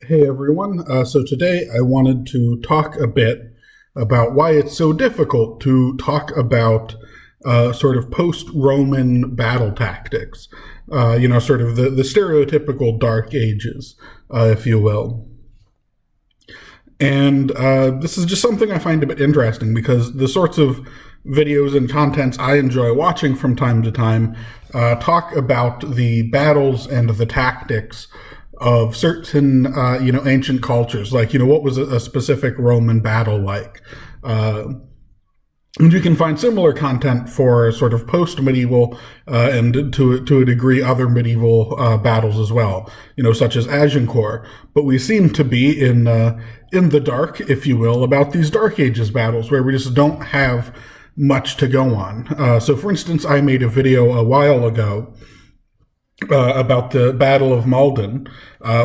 Hey everyone. So today I wanted to talk a bit about why it's so difficult to talk about sort of post-Roman battle tactics. Sort of the stereotypical Dark Ages, if you will. And this is just something I find a bit interesting because the sorts of videos and contents I enjoy watching from time to time talk about the battles and the tactics of certain, ancient cultures. Like, what was a specific Roman battle like? And you can find similar content for sort of post-medieval and to a degree other medieval battles as well, such as Agincourt. But we seem to be in the dark, if you will, about these Dark Ages battles where we just don't have much to go on. So, for instance, I made a video a while ago about the Battle of Malden,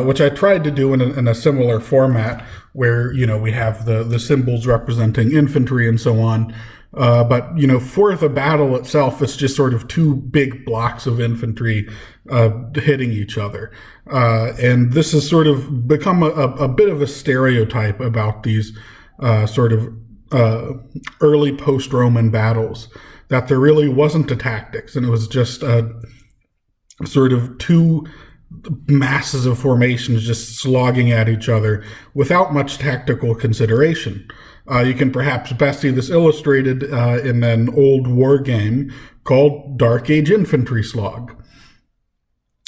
which I tried to do in a similar format where, we have the symbols representing infantry and so on. But for the battle itself, it's just sort of two big blocks of infantry hitting each other. And this has sort of become a bit of a stereotype about these sort of early post-Roman battles, that there really wasn't a tactics, and it was just sort of two masses of formations just slogging at each other without much tactical consideration. You can perhaps best see this illustrated in an old war game called Dark Age Infantry Slog,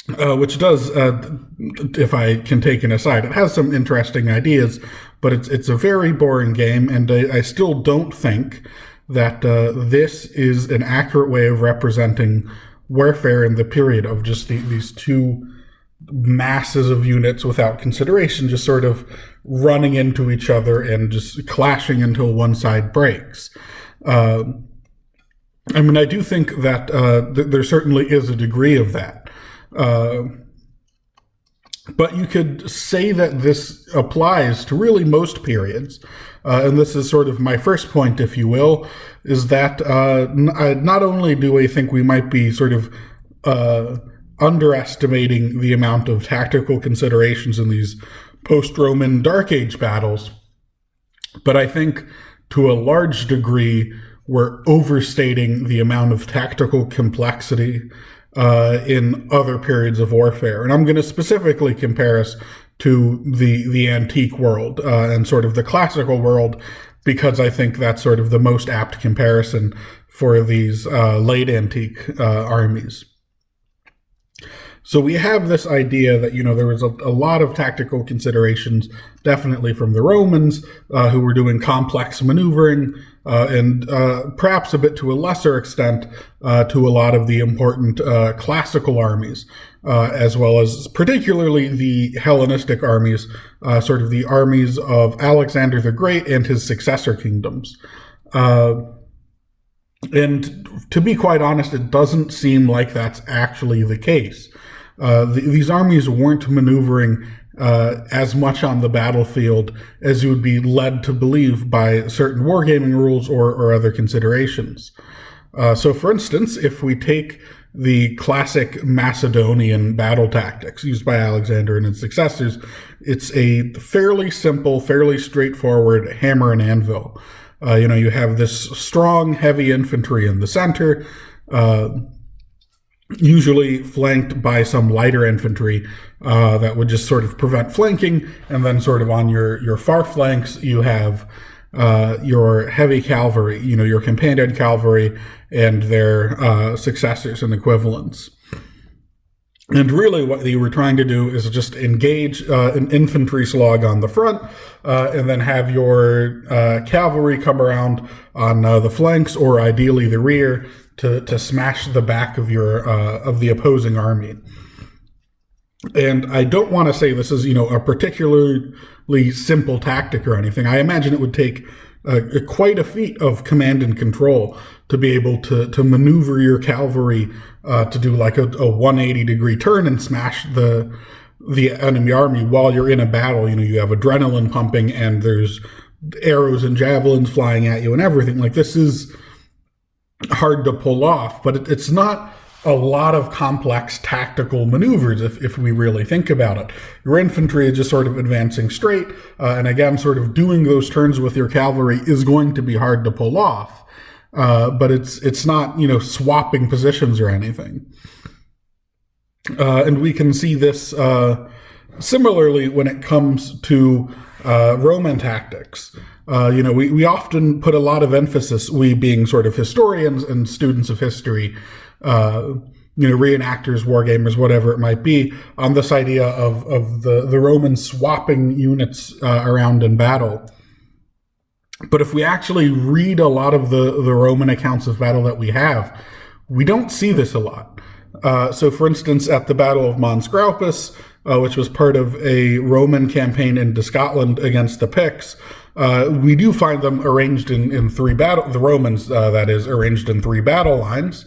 which does, if I can take an aside, it has some interesting ideas, but it's a very boring game, and I still don't think that this is an accurate way of representing warfare in the period of just these two masses of units without consideration, just sort of running into each other and just clashing until one side breaks. I do think that there certainly is a degree of that. But you could say that this applies to really most periods. And this is sort of my first point, if you will, is that not only do I think we might be sort of underestimating the amount of tactical considerations in these post-Roman Dark Age battles, but I think to a large degree we're overstating the amount of tactical complexity in other periods of warfare. And I'm going to specifically compare us to the antique world and sort of the classical world, because I think that's sort of the most apt comparison for these late antique armies. So we have this idea that, there was a lot of tactical considerations, definitely from the Romans, who were doing complex maneuvering, and perhaps a bit to a lesser extent to a lot of the important classical armies, as well as particularly the Hellenistic armies, sort of the armies of Alexander the Great and his successor kingdoms. And to be quite honest, it doesn't seem like that's actually the case. These armies weren't maneuvering as much on the battlefield as you would be led to believe by certain wargaming rules or other considerations. So, for instance, if we take the classic Macedonian battle tactics used by Alexander and his successors, it's a fairly simple, fairly straightforward hammer and anvil. You have this strong, heavy infantry in the center, usually flanked by some lighter infantry that would just sort of prevent flanking, and then sort of on your far flanks you have your heavy cavalry, your companion cavalry and their successors and equivalents. And really what you were trying to do is just engage an infantry slog on the front, and then have your cavalry come around on the flanks, or ideally the rear, to smash the back of the opposing army. And I don't want to say this is, a particularly simple tactic or anything. I imagine it would take quite a feat of command and control to be able to maneuver your cavalry to do like a 180-degree turn and smash the enemy army while you're in a battle. You have adrenaline pumping and there's arrows and javelins flying at you and everything. Like, this is hard to pull off, but it's not a lot of complex tactical maneuvers if we really think about it. Your infantry is just sort of advancing straight, and again, sort of doing those turns with your cavalry is going to be hard to pull off. But it's not, swapping positions or anything. And we can see this similarly when it comes to Roman tactics. We often put a lot of emphasis, we being sort of historians and students of history, reenactors, wargamers, whatever it might be, on this idea of the Romans swapping units around in battle. But if we actually read a lot of the Roman accounts of battle that we have, we don't see this a lot. So, for instance, at the Battle of Mons Graupus, which was part of a Roman campaign into Scotland against the Picts, we do find them arranged in three the Romans, that is, arranged in three battle lines.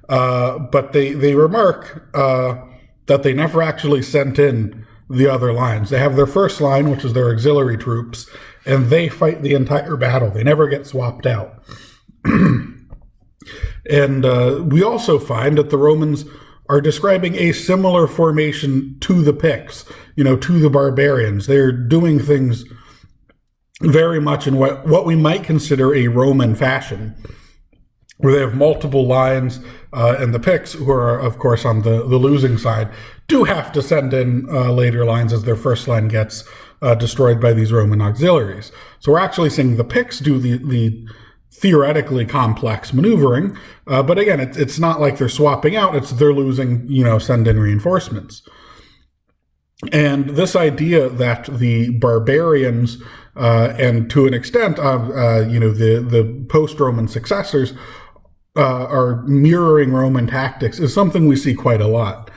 But they remark that they never actually sent in the other lines. They have their first line, which is their auxiliary troops, and they fight the entire battle. They never get swapped out. And we also find that the Romans are describing a similar formation to the Picts, to the barbarians. They're doing things very much in what we might consider a Roman fashion, where they have multiple lines, and the Picts, who are, of course, on the losing side, do have to send in later lines as their first line gets destroyed by these Roman auxiliaries. So we're actually seeing the Picts do the theoretically complex maneuvering, but again, it's not like they're swapping out, it's they're losing, send in reinforcements. And this idea that the barbarians, and to an extent, the post-Roman successors, are mirroring Roman tactics is something we see quite a lot.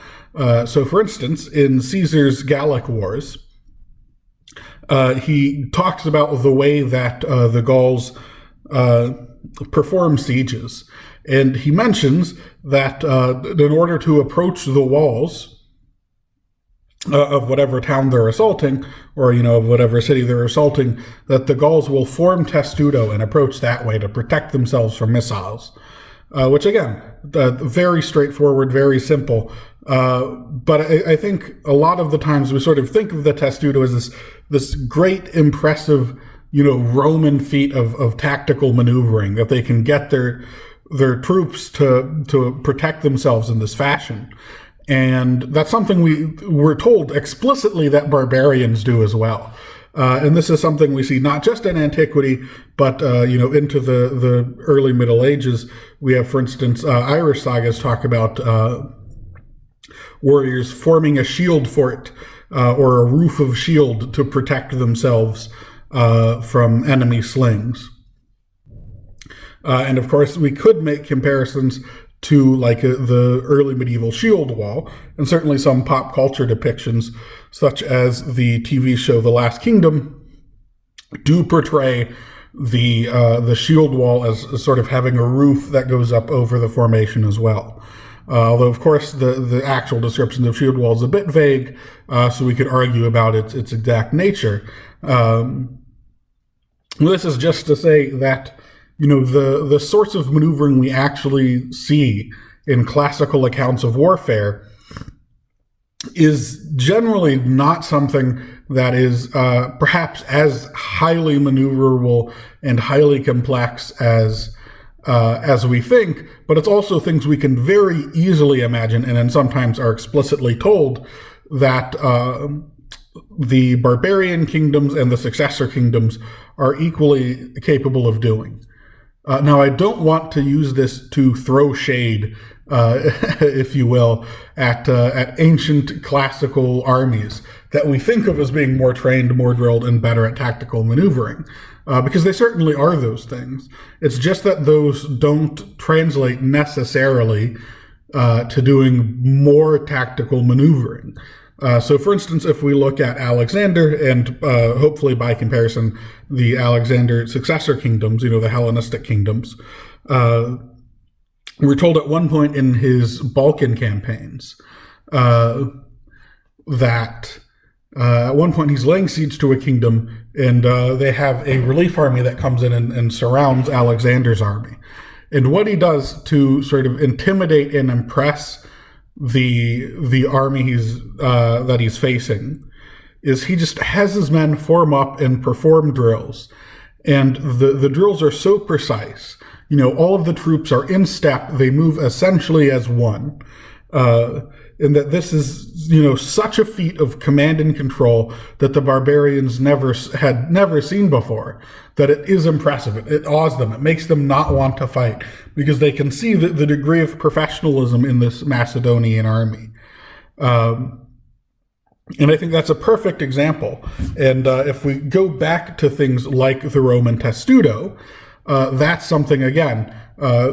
So, for instance, in Caesar's Gallic Wars, he talks about the way that the Gauls perform sieges. And he mentions that in order to approach the walls of whatever town they're assaulting, or, of whatever city they're assaulting, that the Gauls will form testudo and approach that way to protect themselves from missiles. Which, again, very straightforward, very simple. But I think a lot of the times we sort of think of the testudo as this great, impressive, Roman feat of tactical maneuvering, that they can get their troops to protect themselves in this fashion. And that's something we're told explicitly that barbarians do as well. And this is something we see not just in antiquity, but into the early Middle Ages. We have, for instance, Irish sagas talk about warriors forming a shield fort or a roof of shield to protect themselves from enemy slings. And of course, we could make comparisons to the early medieval shield wall, and certainly some pop culture depictions, such as the TV show The Last Kingdom, do portray the shield wall as sort of having a roof that goes up over the formation as well. Although, of course, the actual descriptions of shield wall is a bit vague, so we could argue about its exact nature. This is just to say that the sorts of maneuvering we actually see in classical accounts of warfare is generally not something that is perhaps as highly maneuverable and highly complex as we think, but it's also things we can very easily imagine, and then sometimes are explicitly told that the barbarian kingdoms and the successor kingdoms are equally capable of doing. Now, I don't want to use this to throw shade, if you will, at ancient classical armies that we think of as being more trained, more drilled, and better at tactical maneuvering, because they certainly are those things. It's just that those don't translate necessarily to doing more tactical maneuvering. So, for instance, if we look at Alexander, and hopefully by comparison, the Alexander successor kingdoms, the Hellenistic kingdoms, we're told at one point in his Balkan campaigns that at one point he's laying siege to a kingdom, and they have a relief army that comes in and surrounds Alexander's army. And what he does to sort of intimidate and impress the army that he's facing is he just has his men form up and perform drills. And the drills are so precise. All of the troops are in step. They move essentially as one. And that this is, such a feat of command and control that the barbarians had never seen before, that it is impressive. It awes them. It makes them not want to fight because they can see the degree of professionalism in this Macedonian army. And I think that's a perfect example. And if we go back to things like the Roman testudo, that's something, again,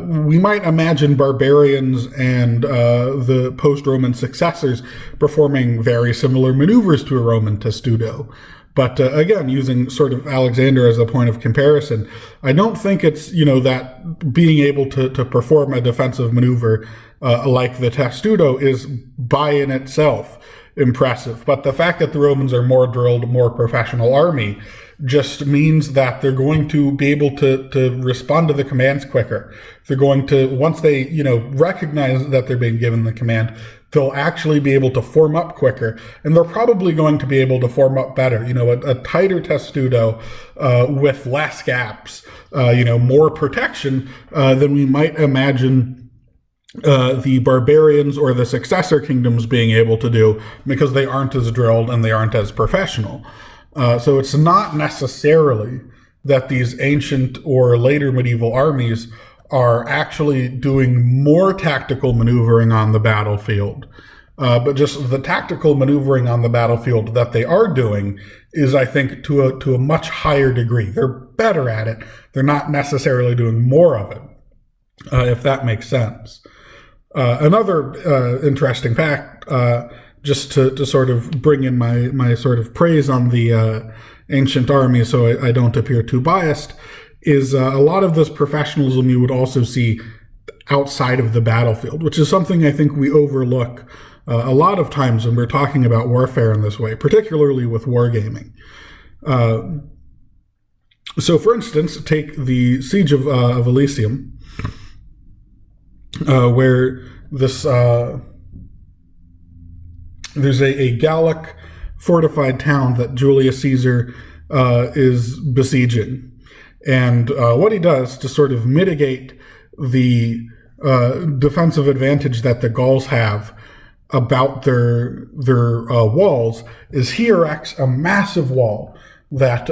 we might imagine barbarians and the post-Roman successors performing very similar maneuvers to a Roman testudo. But again, using sort of Alexander as a point of comparison, I don't think it's, that being able to perform a defensive maneuver like the testudo is by in itself impressive. But the fact that the Romans are more drilled, more professional army just means that they're going to be able to respond to the commands quicker. They're going to, once they, recognize that they're being given the command, they'll actually be able to form up quicker. And they're probably going to be able to form up better. A tighter testudo with less gaps, more protection than we might imagine the barbarians or the successor kingdoms being able to do, because they aren't as drilled and they aren't as professional. So it's not necessarily that these ancient or later medieval armies are actually doing more tactical maneuvering on the battlefield, but just the tactical maneuvering on the battlefield that they are doing is, I think, to a much higher degree. They're better at it. They're not necessarily doing more of it, if that makes sense. Another interesting fact, just to sort of bring in my sort of praise on the ancient army so I don't appear too biased, is a lot of this professionalism you would also see outside of the battlefield, which is something I think we overlook a lot of times when we're talking about warfare in this way, particularly with wargaming. So, for instance, take the Siege of Elysium, where this there's a Gallic fortified town that Julius Caesar is besieging. And what he does to sort of mitigate the defensive advantage that the Gauls have about their walls is he erects a massive wall that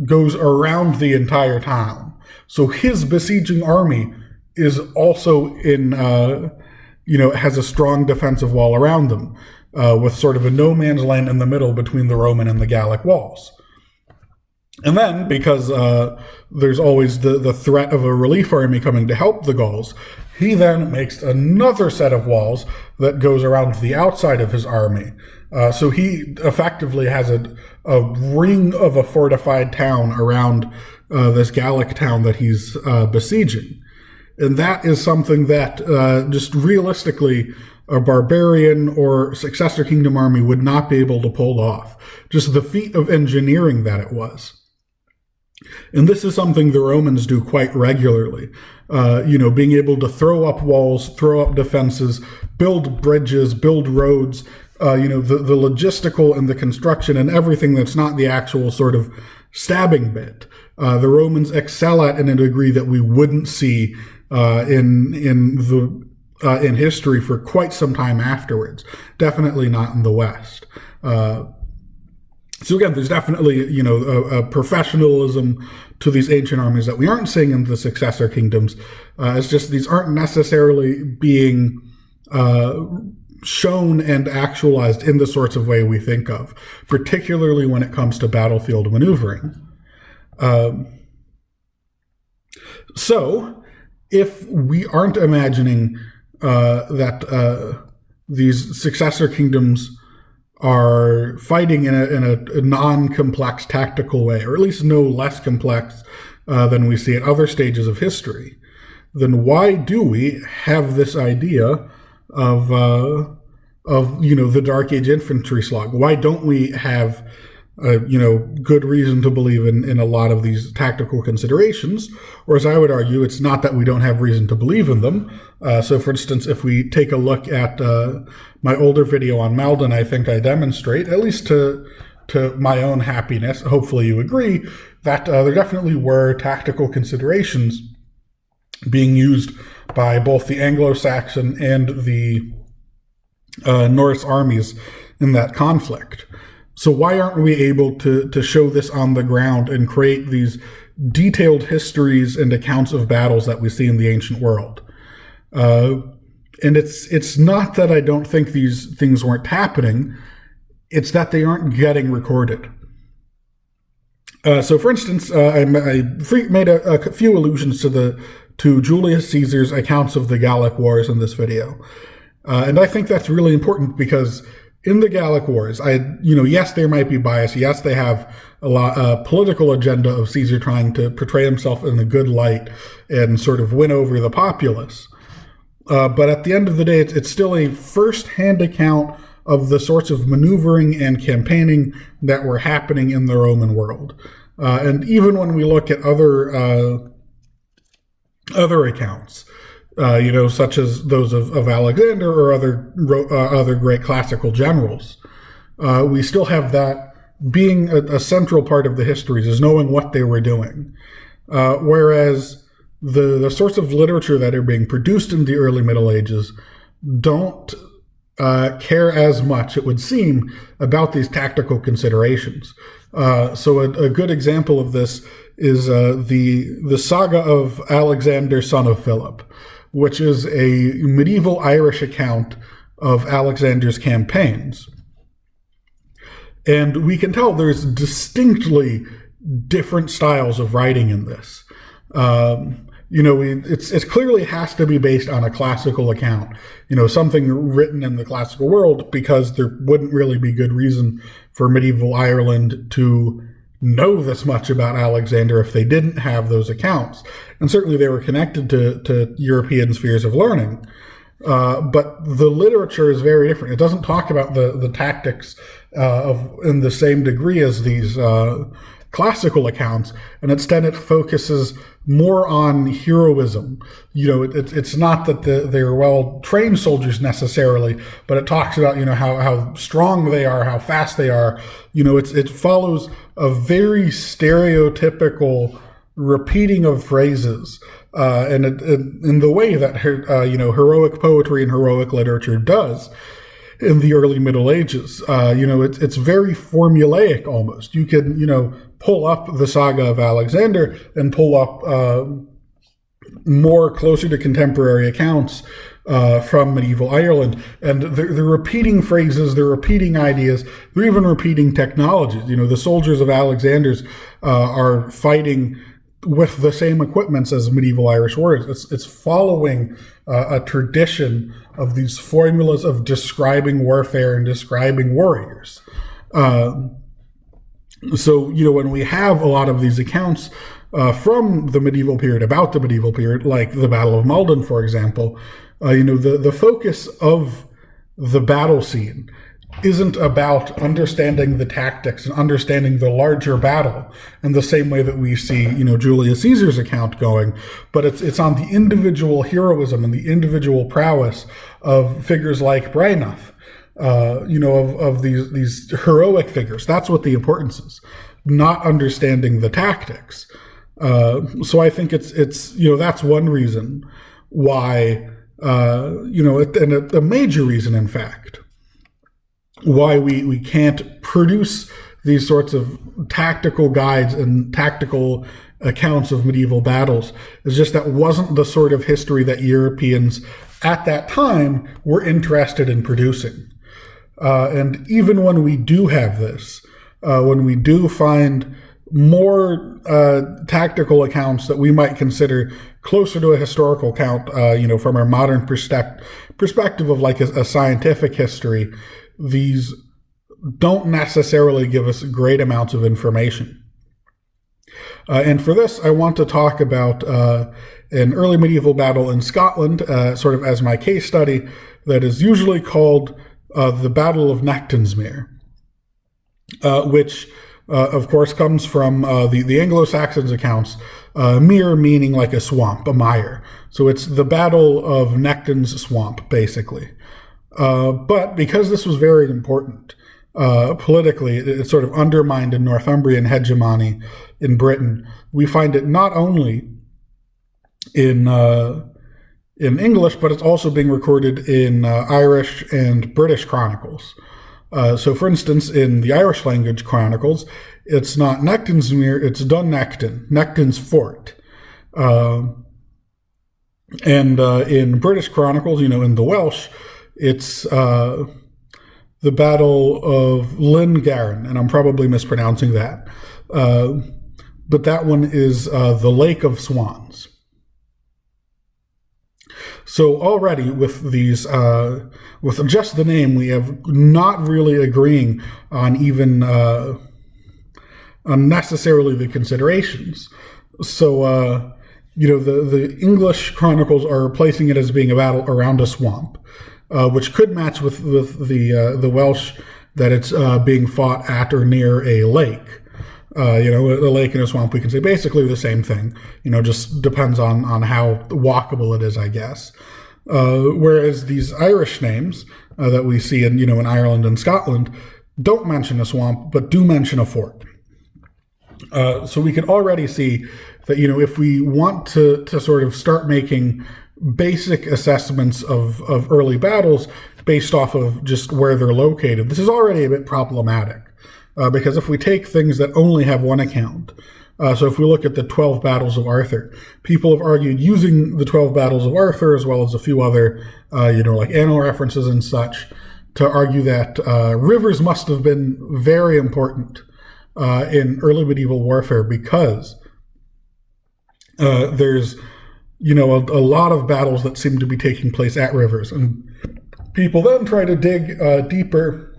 goes around the entire town. So his besieging army is also has a strong defensive wall around them, with sort of a no man's land in the middle between the Roman and the Gallic walls. And then, because there's always the threat of a relief army coming to help the Gauls, he then makes another set of walls that goes around the outside of his army. So he effectively has a ring of a fortified town around this Gallic town that he's besieging. And that is something that just realistically a barbarian or successor kingdom army would not be able to pull off. Just the feat of engineering that it was. And this is something the Romans do quite regularly. Being able to throw up walls, throw up defenses, build bridges, build roads, the logistical and the construction and everything that's not the actual sort of stabbing bit. The Romans excel at in a degree that we wouldn't see in history for quite some time afterwards. Definitely not in the West. So again, there's definitely, a professionalism to these ancient armies that we aren't seeing in the successor kingdoms. It's just these aren't necessarily being shown and actualized in the sorts of way we think of, particularly when it comes to battlefield maneuvering. So, if we aren't imagining that these successor kingdoms are fighting in a non-complex tactical way, or at least no less complex than we see at other stages of history, then why do we have this idea of the Dark Age infantry slog? Why don't we have good reason to believe in a lot of these tactical considerations. Or as I would argue, it's not that we don't have reason to believe in them. So for instance, if we take a look at my older video on Malden, I think I demonstrate, at least to my own happiness, hopefully you agree, that there definitely were tactical considerations being used by both the Anglo-Saxon and the Norse armies in that conflict. So why aren't we able to show this on the ground and create these detailed histories and accounts of battles that we see in the ancient world? And it's not that I don't think these things weren't happening, it's that they aren't getting recorded. So for instance, I made a few allusions to Julius Caesar's accounts of the Gallic Wars in this video. And I think that's really important because in the Gallic Wars, yes, there might be bias. Yes, they have a political agenda of Caesar trying to portray himself in a good light and sort of win over the populace. But at the end of the day, it's still a first-hand account of the sorts of maneuvering and campaigning that were happening in the Roman world. And even when we look at other accounts, such as those of Alexander or other great classical generals, we still have that being a central part of the histories, is knowing what they were doing. Whereas the sorts of literature that are being produced in the early Middle Ages don't care as much, it would seem, about these tactical considerations. So a good example of this is the Saga of Alexander, son of Philip, which is a medieval Irish account of Alexander's campaigns. And we can tell there's distinctly different styles of writing in this. It clearly has to be based on a classical account, something written in the classical world, because there wouldn't really be good reason for medieval Ireland to know this much about Alexander if they didn't have those accounts. And certainly they were connected to European spheres of learning. But the literature is very different. It doesn't talk about the tactics in the same degree as these classical accounts, and instead it focuses more on heroism. It's not that they're well-trained soldiers necessarily, but it talks about, how strong they are, how fast they are. It follows a very stereotypical repeating of phrases, and in the way that heroic poetry and heroic literature does in the early Middle Ages. It's very formulaic almost. You can, pull up the Saga of Alexander and pull up more closer to contemporary accounts from medieval Ireland, and they're repeating phrases, they're repeating ideas, they're even repeating technologies. The soldiers of Alexander's are fighting with the same equipments as medieval Irish warriors. It's following a tradition of these formulas of describing warfare and describing warriors. So, when we have a lot of these accounts from the medieval period, about the medieval period, like the Battle of Malden, for example, the focus of the battle scene isn't about understanding the tactics and understanding the larger battle in the same way that we see, Julius Caesar's account going, but it's on the individual heroism and the individual prowess of figures like Brynolf, of these heroic figures. That's what the importance is, not understanding the tactics. So I think it's that's one reason why, and a major reason, in fact, why we can't produce these sorts of tactical guides and tactical accounts of medieval battles is just that wasn't the sort of history that Europeans at that time were interested in producing. And even when we do have this, when we do find more tactical accounts that we might consider closer to a historical account, from our modern perspective of like a scientific history, these don't necessarily give us great amounts of information. And for this, I want to talk about an early medieval battle in Scotland, sort of as my case study, that is usually called the Battle of Nachtensmere, which of course, comes from the Anglo-Saxons accounts, mere meaning like a swamp, a mire. So it's the Battle of Nachtensmere swamp, basically. But because this was very important politically, it sort of undermined a Northumbrian hegemony in Britain. We find it not only in English, but it's also being recorded in Irish and British chronicles. So, for instance, in the Irish language chronicles, it's not Nachtensmere, it's Dun Nachtan, Nachtan's fort. And in British chronicles, in the Welsh, it's the Battle of Lingaran, and I'm probably mispronouncing that. But that one is the Lake of Swans. So already with these, with just the name, we have not really agreeing on even unnecessarily the considerations. So, the English chronicles are placing it as being a battle around a swamp, which could match with the Welsh that it's being fought at or near a lake. A lake and a swamp, we can say basically the same thing. Just depends on how walkable it is, I guess. Whereas these Irish names that we see in Ireland and Scotland don't mention a swamp, but do mention a fort. So we can already see that if we want to sort of start making basic assessments of early battles based off of just where they're located, this is already a bit problematic. Because if we take things that only have one account, so if we look at the 12 battles of Arthur, people have argued using the 12 battles of Arthur, as well as a few other, like annal references and such, to argue that rivers must have been very important in early medieval warfare because there's, a lot of battles that seem to be taking place at rivers. And people then try to dig deeper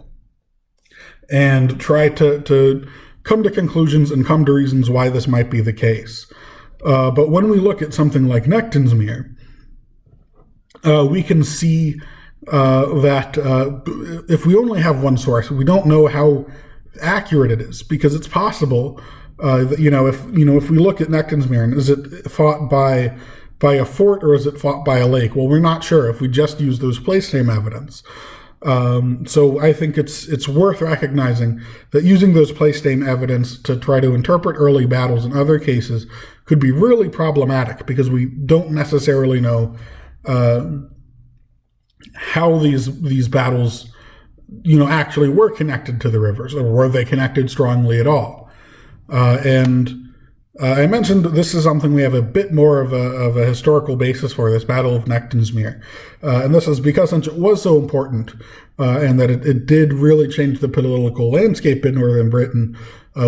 and try to come to conclusions and come to reasons why this might be the case. But when we look at something like Nachtensmere, we can see that if we only have one source, we don't know how accurate it is, because it's possible that, if we look at Nachtensmere, is it fought by a fort or is it fought by a lake? Well, we're not sure if we just use those place name evidence. So I think it's worth recognizing that using those place name evidence to try to interpret early battles in other cases could be really problematic, because we don't necessarily know how these battles actually were connected to the rivers, or were they connected strongly at all. And I mentioned this is something we have a bit more of a historical basis for, this Battle of Nachtensmere. And this is because, since it was so important, and that it did really change the political landscape in northern Britain,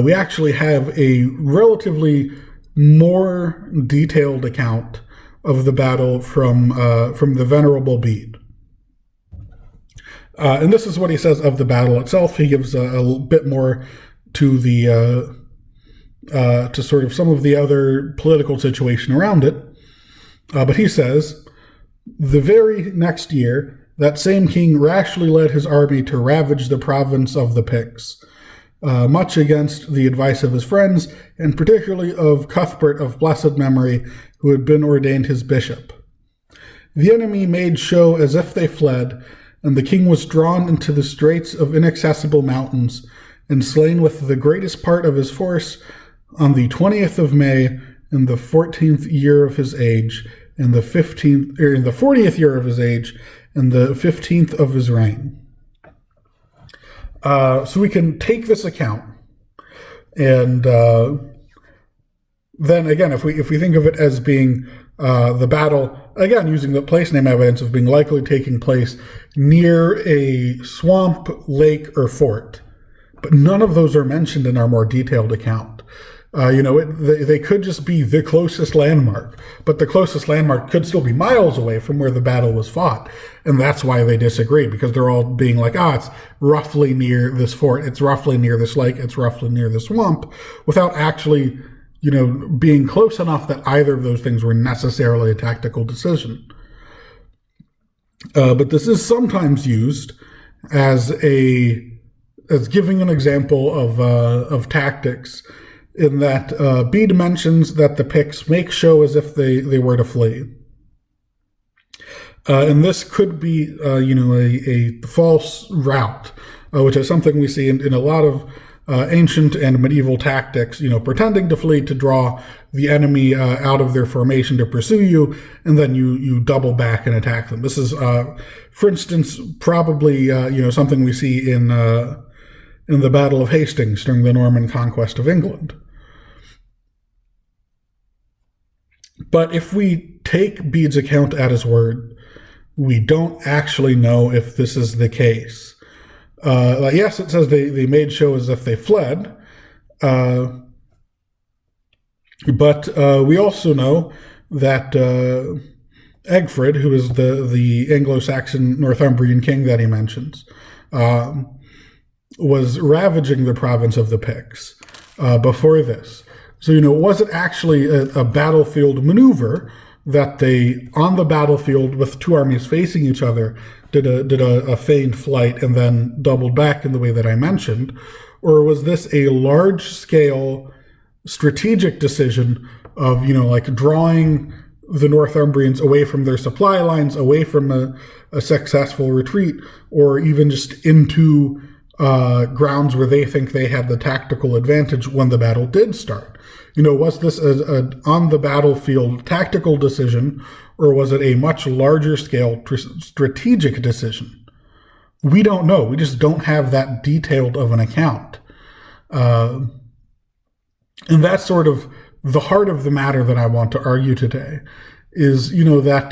we actually have a relatively more detailed account of the battle from the Venerable Bede. And this is what he says of the battle itself. He gives a bit more to the to sort of some of the other political situation around it. But he says, the very next year, that same king rashly led his army to ravage the province of the Picts, much against the advice of his friends, and particularly of Cuthbert of blessed memory, who had been ordained his bishop. The enemy made show as if they fled, and the king was drawn into the straits of inaccessible mountains, and slain with the greatest part of his force on the 20th of May, in the 14th year of his age, in the 40th year of his age, and the 15th of his reign. So we can take this account, and then again, if we think of it as being the battle, again using the place name evidence of being likely taking place near a swamp, lake, or fort, but none of those are mentioned in our more detailed account. They could just be the closest landmark, but the closest landmark could still be miles away from where the battle was fought. And that's why they disagree, because they're all being like, it's roughly near this fort, it's roughly near this lake, it's roughly near the swamp, without actually, being close enough that either of those things were necessarily a tactical decision. But this is sometimes used as a as giving an example of tactics, in that Bede mentions that the Picts make show as if they were to flee. And this could be, a false route, which is something we see in a lot of ancient and medieval tactics, pretending to flee to draw the enemy out of their formation to pursue you, and then you double back and attack them. This is, for instance, probably, something we see in the Battle of Hastings during the Norman conquest of England. But if we take Bede's account at his word, we don't actually know if this is the case. Yes, it says they made show as if they fled, but we also know that Egfrid, who is the Anglo-Saxon Northumbrian king that he mentions, was ravaging the province of the Picts before this. So, was it actually a battlefield maneuver that they, on the battlefield with two armies facing each other, did a feigned flight and then doubled back in the way that I mentioned? Or was this a large-scale strategic decision of, drawing the Northumbrians away from their supply lines, away from a successful retreat, or even just into grounds where they think they had the tactical advantage when the battle did start? Was this a on the battlefield tactical decision, or was it a much larger scale strategic decision? We don't know. We just don't have that detailed of an account. And that's sort of the heart of the matter that I want to argue today, is, that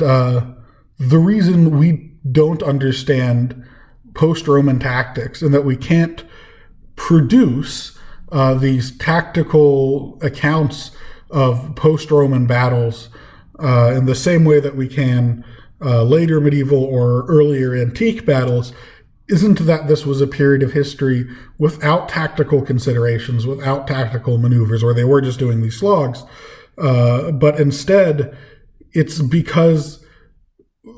the reason we don't understand post-Roman tactics and that we can't produce these tactical accounts of post-Roman battles in the same way that we can later medieval or earlier antique battles isn't that this was a period of history without tactical considerations, without tactical maneuvers, where they were just doing these slogs, but instead it's because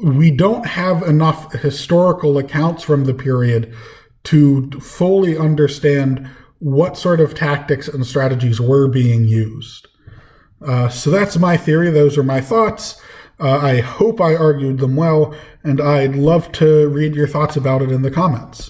we don't have enough historical accounts from the period to fully understand what sort of tactics and strategies were being used. So that's my theory. Those are my thoughts. I hope I argued them well, and I'd love to read your thoughts about it in the comments.